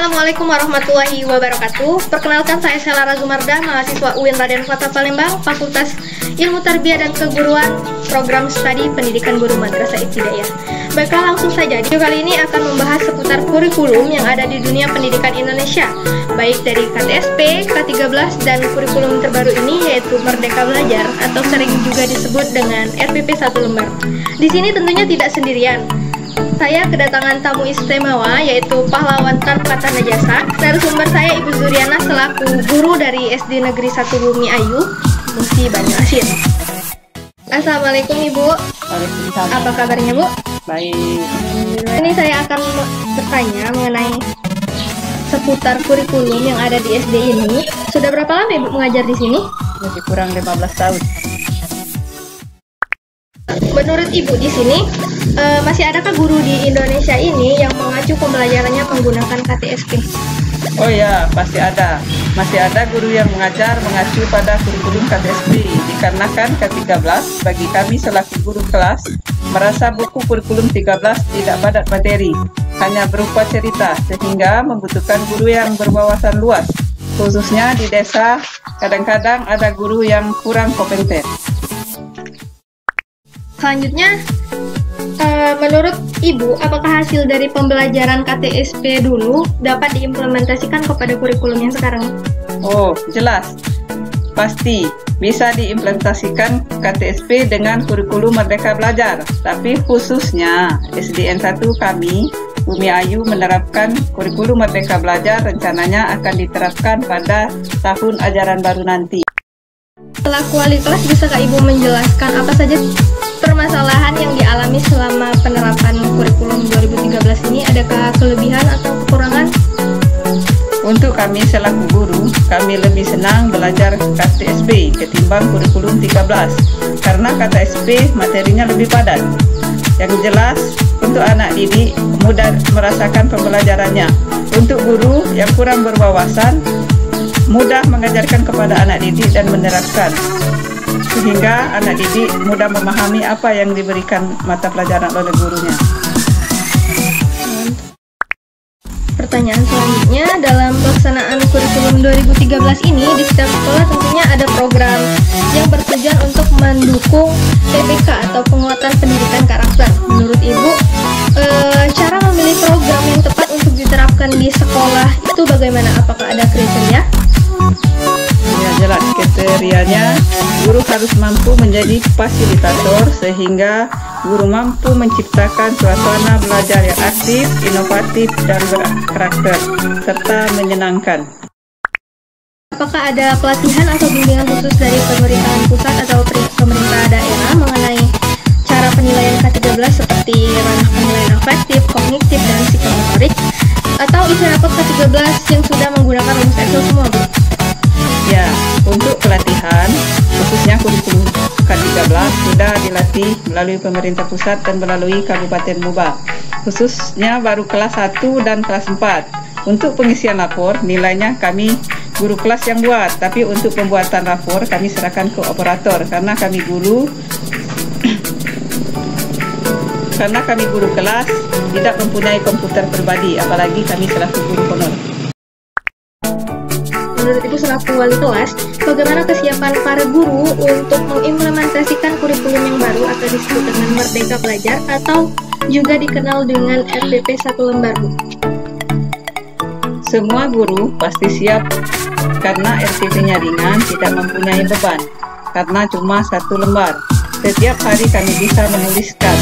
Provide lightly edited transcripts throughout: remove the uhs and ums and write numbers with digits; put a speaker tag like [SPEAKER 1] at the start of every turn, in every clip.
[SPEAKER 1] Assalamualaikum warahmatullahi wabarakatuh. Perkenalkan, saya Sela Razumarda, mahasiswa UIN Raden Fata Palembang, Fakultas Ilmu Tarbiyah dan Keguruan, Program Studi Pendidikan Guru Madrasah Ibtidaiyah. Baiklah, langsung saja. Video kali ini akan membahas seputar kurikulum yang ada di dunia pendidikan Indonesia, baik dari KTSP, K13, dan kurikulum terbaru ini yaitu Merdeka Belajar atau sering juga disebut dengan RPP 1 lembar. Di sini tentunya tidak sendirian. Saya kedatangan tamu istimewa yaitu pahlawan tanpa tanda jasa. Narasumber saya Ibu Zuriana selaku guru dari SD Negeri 1 Bumi Ayu, Musi Banyuasin. Assalamualaikum Ibu.
[SPEAKER 2] Waalaikumsalam.
[SPEAKER 1] Apa kabarnya Bu?
[SPEAKER 2] Baik.
[SPEAKER 1] Ini saya akan bertanya mengenai seputar kurikulum yang ada di SD ini. Sudah berapa lama Ibu mengajar di sini?
[SPEAKER 2] Lebih kurang 15 tahun.
[SPEAKER 1] Menurut Ibu di sini masih adakah guru di Indonesia ini yang mengacu pembelajarannya menggunakan KTSP?
[SPEAKER 2] Oh ya, pasti ada. Masih ada guru yang mengacu pada kurikulum KTSP. Dikarenakan K13 bagi kami selaku guru kelas merasa buku kurikulum 13 tidak padat materi, hanya berupa cerita, sehingga membutuhkan guru yang berwawasan luas. Khususnya di desa, kadang-kadang ada guru yang kurang kompeten.
[SPEAKER 1] Selanjutnya, menurut Ibu, apakah hasil dari pembelajaran KTSP dulu dapat diimplementasikan kepada kurikulum yang sekarang?
[SPEAKER 2] Oh, jelas. Pasti bisa diimplementasikan KTSP dengan kurikulum Merdeka Belajar. Tapi khususnya SDN 1 kami, Bumi Ayu, menerapkan kurikulum Merdeka Belajar rencananya akan diterapkan pada tahun ajaran baru nanti.
[SPEAKER 1] Selaku wali kelas, bisakah Ibu menjelaskan apa saja permasalahan yang dialami selama penerapan kurikulum 2013 ini? Adakah kelebihan atau kekurangan?
[SPEAKER 2] Untuk kami selaku guru, kami lebih senang belajar KTSP ketimbang kurikulum 13 karena KTSP materinya lebih padat. Yang jelas, untuk anak didik mudah merasakan pembelajarannya. Untuk guru yang kurang berwawasan, mudah mengajarkan kepada anak didik dan menerapkan, sehingga anak didik mudah memahami apa yang diberikan mata pelajaran oleh gurunya.
[SPEAKER 1] Pertanyaan selanjutnya, dalam pelaksanaan kurikulum 2013 ini, di setiap sekolah tentunya ada program yang bertujuan untuk mendukung PPK atau penguatan pendidikan karakter. Menurut Ibu, cara memilih program yang tepat untuk diterapkan di sekolah itu bagaimana? Apakah ada kriteria?
[SPEAKER 2] Ya, jelas kriterianya guru harus mampu menjadi fasilitator sehingga guru mampu menciptakan suasana belajar yang aktif, inovatif, dan berkarakter serta menyenangkan.
[SPEAKER 1] Apakah ada pelatihan atau bimbingan khusus dari pemerintahan pusat atau pemerintah daerah mengenai cara penilaian K13 seperti ranah penilaian afektif, kognitif, dan psikomotorik, atau isi rapot K13 yang sudah menggunakan rumus Excel semua, Bu?
[SPEAKER 2] Ya, untuk pelatihan, khususnya kurikulum K13 sudah dilatih melalui pemerintah pusat dan melalui Kabupaten Muba, khususnya baru kelas 1 dan kelas 4. Untuk pengisian lapor, nilainya kami guru kelas yang buat, tapi untuk pembuatan lapor kami serahkan ke operator karena kami guru kelas tidak mempunyai komputer pribadi, apalagi kami selaku guru honor.
[SPEAKER 1] Menurut Ibu selaku wali kelas, bagaimana kesiapan para guru untuk mengimplementasikan kurikulum yang baru atau disebut dengan Merdeka Belajar atau juga dikenal dengan RPP 1 lembar, Bu?
[SPEAKER 2] Semua guru pasti siap karena RPP-nya ringan, tidak mempunyai beban karena cuma 1 lembar. Setiap hari kami bisa menuliskan,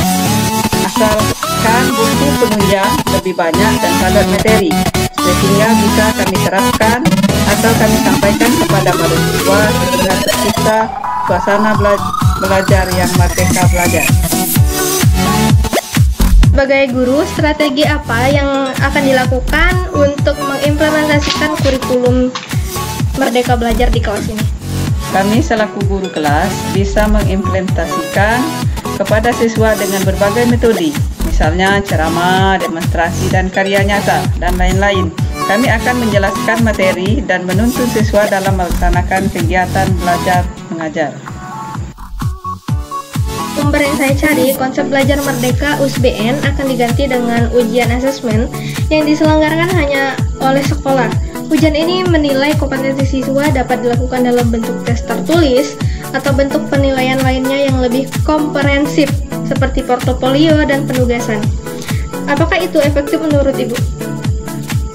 [SPEAKER 2] asalkan buku penunjang lebih banyak dan padat materi, sehingga bisa kami terapkan atau kami sampaikan kepada para siswa sehingga tercipta suasana belajar yang merdeka belajar.
[SPEAKER 1] Sebagai guru, strategi apa yang akan dilakukan untuk mengimplementasikan kurikulum Merdeka Belajar di kelas ini?
[SPEAKER 2] Kami selaku guru kelas bisa mengimplementasikan kepada siswa dengan berbagai metode, misalnya ceramah, demonstrasi, dan karya nyata, dan lain-lain. Kami akan menjelaskan materi dan menuntun siswa dalam melaksanakan kegiatan belajar mengajar.
[SPEAKER 1] sumber yang saya cari, konsep belajar merdeka USBN akan diganti dengan ujian asesmen yang diselenggarakan hanya oleh sekolah. Ujian ini menilai kompetensi siswa dapat dilakukan dalam bentuk tes tertulis atau bentuk penilaian lainnya yang lebih komprehensif seperti portofolio dan penugasan. Apakah itu efektif menurut Ibu?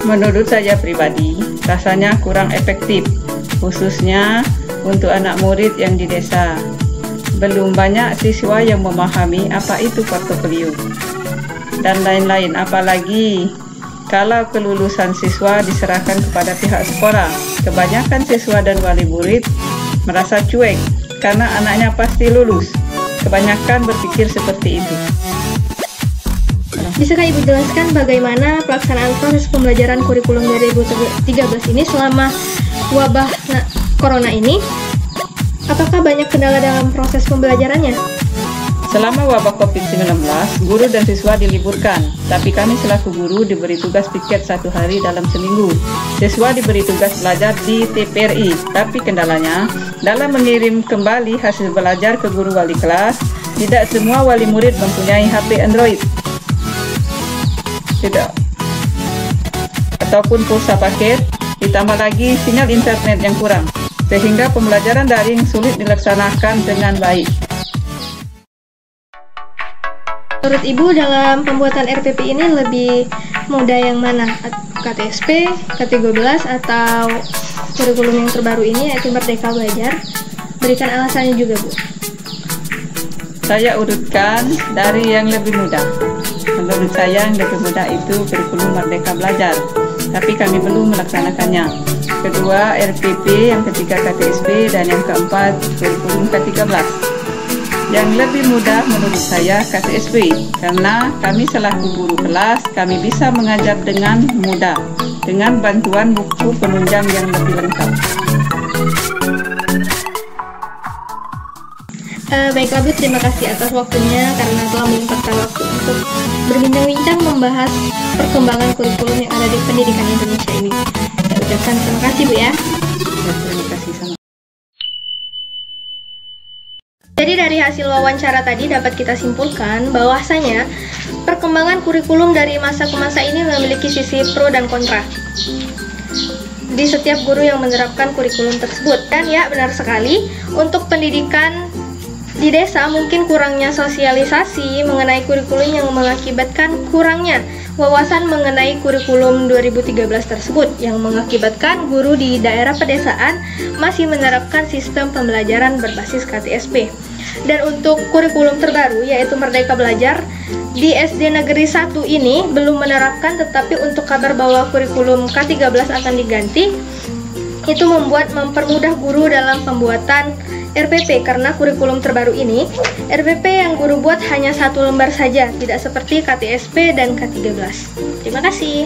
[SPEAKER 2] Menurut saya pribadi, rasanya kurang efektif, khususnya untuk anak murid yang di desa. Belum banyak siswa yang memahami apa itu portofolio dan lain-lain, apalagi kalau kelulusan siswa diserahkan kepada pihak sekolah. Kebanyakan siswa dan wali murid merasa cuek karena anaknya pasti lulus. Kebanyakan berpikir seperti itu.
[SPEAKER 1] Bisakah Ibu jelaskan bagaimana pelaksanaan proses pembelajaran kurikulum 2013 ini selama wabah corona ini? Apakah banyak kendala dalam proses pembelajarannya?
[SPEAKER 2] Selama wabah COVID-19, guru dan siswa diliburkan, tapi kami selaku guru diberi tugas piket 1 hari dalam seminggu. Siswa diberi tugas belajar di TPRI, tapi kendalanya dalam mengirim kembali hasil belajar ke guru wali kelas, tidak semua wali murid mempunyai HP Android. Tidak. Ataupun pulsa paket, ditambah lagi sinyal internet yang kurang, sehingga pembelajaran daring sulit dilaksanakan dengan baik.
[SPEAKER 1] Menurut Ibu, dalam pembuatan RPP ini lebih mudah yang mana? KTSP, KT12, atau kurikulum yang terbaru ini yaitu Merdeka Belajar? Berikan alasannya juga, Bu.
[SPEAKER 2] Saya urutkan dari yang lebih mudah. Menurut saya yang lebih mudah itu kurikulum Merdeka Belajar, tapi kami belum melaksanakannya. Kedua RPP, yang ketiga KTSP, dan yang keempat kurikulum K13. Yang lebih mudah menurut saya KTSP, karena kami selaku guru kelas, kami bisa mengajar dengan mudah, dengan bantuan buku penunjang yang lebih lengkap.
[SPEAKER 1] Baiklah Bu, terima kasih atas waktunya karena telah menyempatkan waktu untuk berbincang-bincang membahas perkembangan kurikulum yang ada di pendidikan Indonesia ini. Saya ucapkan terima kasih Bu ya.
[SPEAKER 2] Terima kasih sama.
[SPEAKER 1] Jadi dari hasil wawancara tadi dapat kita simpulkan bahwasanya perkembangan kurikulum dari masa ke masa ini memiliki sisi pro dan kontra di setiap guru yang menerapkan kurikulum tersebut. Dan ya, benar sekali, untuk pendidikan di desa mungkin kurangnya sosialisasi mengenai kurikulum yang mengakibatkan kurangnya wawasan mengenai kurikulum 2013 tersebut, yang mengakibatkan guru di daerah pedesaan masih menerapkan sistem pembelajaran berbasis KTSP. Dan untuk kurikulum terbaru yaitu Merdeka Belajar di SD Negeri 1 ini belum menerapkan, tetapi untuk kabar bahwa kurikulum K13 akan diganti itu mempermudah guru dalam pembuatan RPP, karena kurikulum terbaru ini RPP yang guru buat hanya 1 lembar saja, tidak seperti KTSP dan K13. Terima kasih.